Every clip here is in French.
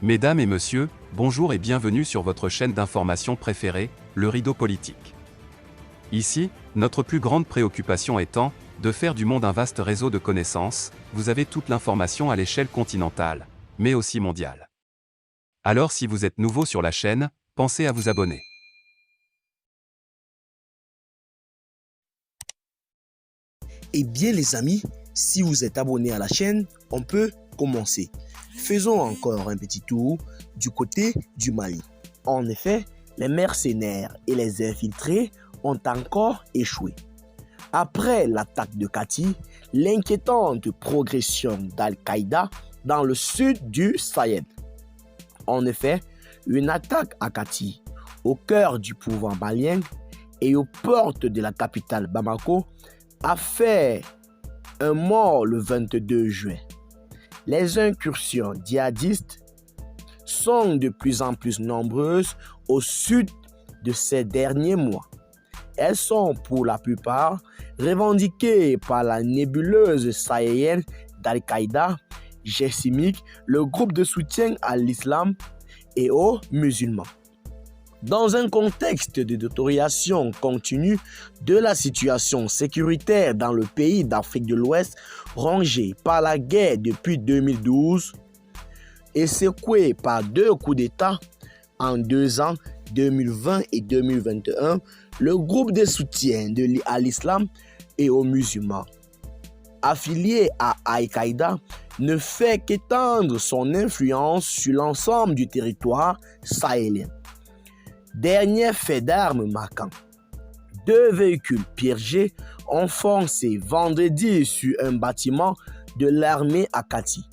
Mesdames et messieurs, bonjour et bienvenue sur votre chaîne d'information préférée, le Rideau Politique. Ici, notre plus grande préoccupation étant de faire du monde un vaste réseau de connaissances. Vous avez toute l'information à l'échelle continentale, mais aussi mondiale. Alors si vous êtes nouveau sur la chaîne, pensez à vous abonner. Eh bien les amis, si vous êtes abonné à la chaîne, on peut commencer. Faisons encore un petit tour du côté du Mali. En effet, les mercenaires et les infiltrés ont encore échoué. Après l'attaque de Kati, l'inquiétante progression d'Al-Qaïda dans le sud du Sahel. En effet, une attaque à Kati, au cœur du pouvoir malien et aux portes de la capitale Bamako, a fait un mort le 22 juin. Les incursions djihadistes sont de plus en plus nombreuses au sud de ces derniers mois. Elles sont pour la plupart revendiquées par la nébuleuse sahélienne d'Al-Qaïda, Jessimique, le groupe de soutien à l'islam et aux musulmans. Dans un contexte de détérioration continue de la situation sécuritaire dans le pays d'Afrique de l'Ouest, rongé par la guerre depuis 2012 et secoué par 2 coups d'État en 2 ans, 2020 et 2021, le groupe de soutien à l'islam et aux musulmans, affilié à Al-Qaïda, ne fait qu'étendre son influence sur l'ensemble du territoire sahélien. Dernier fait d'armes marquant. 2 véhicules piégés ont foncé vendredi sur un bâtiment de l'armée à Kati,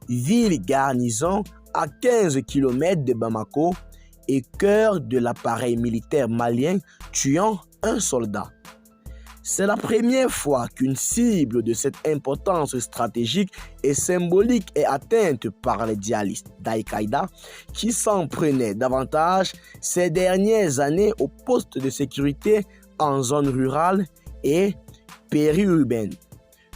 ville garnison à 15 km de Bamako et cœur de l'appareil militaire malien, tuant un soldat. C'est la première fois qu'une cible de cette importance stratégique et symbolique est atteinte par les djihadistes d'Al-Qaïda qui s'en prenaient davantage ces dernières années aux postes de sécurité en zone rurale et périurbaine,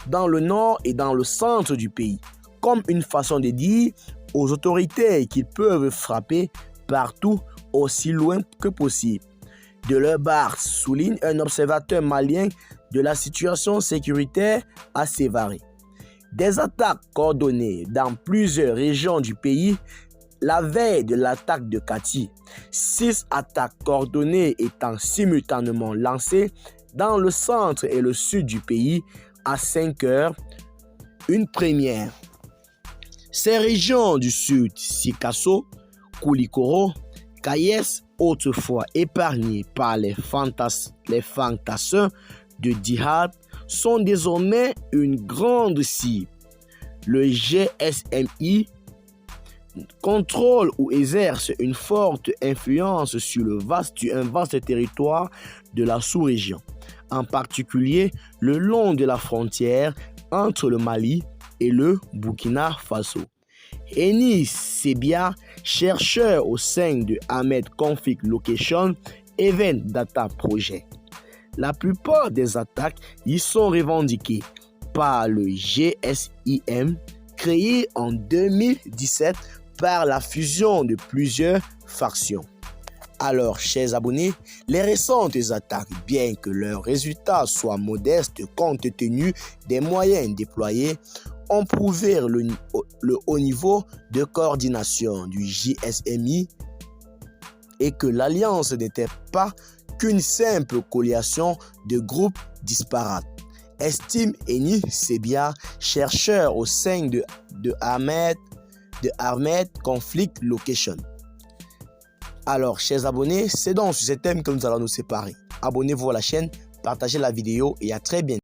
dans le nord et dans le centre du pays, comme une façon de dire aux autorités qu'ils peuvent frapper partout aussi loin que possible. De leur part, souligne un observateur malien de la situation sécuritaire assez variée. Des attaques coordonnées dans plusieurs régions du pays la veille de l'attaque de Kati, 6 attaques coordonnées étant simultanément lancées dans le centre et le sud du pays à 5 heures, une première. Ces régions du sud, Sikasso, Koulikoro, Kayes, autrefois épargnés par les fantasseurs de djihad, sont désormais une grande cible. Le GSMI contrôle ou exerce une forte influence sur un vaste territoire de la sous-région, en particulier le long de la frontière entre le Mali et le Burkina Faso. Eni Sebia, chercheur au sein de Ahmed Conflict Location Event Data Project. La plupart des attaques y sont revendiquées par le GSIM, créé en 2017 par la fusion de plusieurs factions. Alors, chers abonnés, les récentes attaques, bien que leurs résultats soient modestes compte tenu des moyens déployés, ont prouvé le haut niveau de coordination du GSMI et que l'alliance n'était pas qu'une simple coalition de groupes disparates, estime Eni Sebia, chercheur au sein de Ahmed Conflict Location. Alors, chers abonnés, c'est donc sur ce thème que nous allons nous séparer. Abonnez-vous à la chaîne, partagez la vidéo et à très bientôt.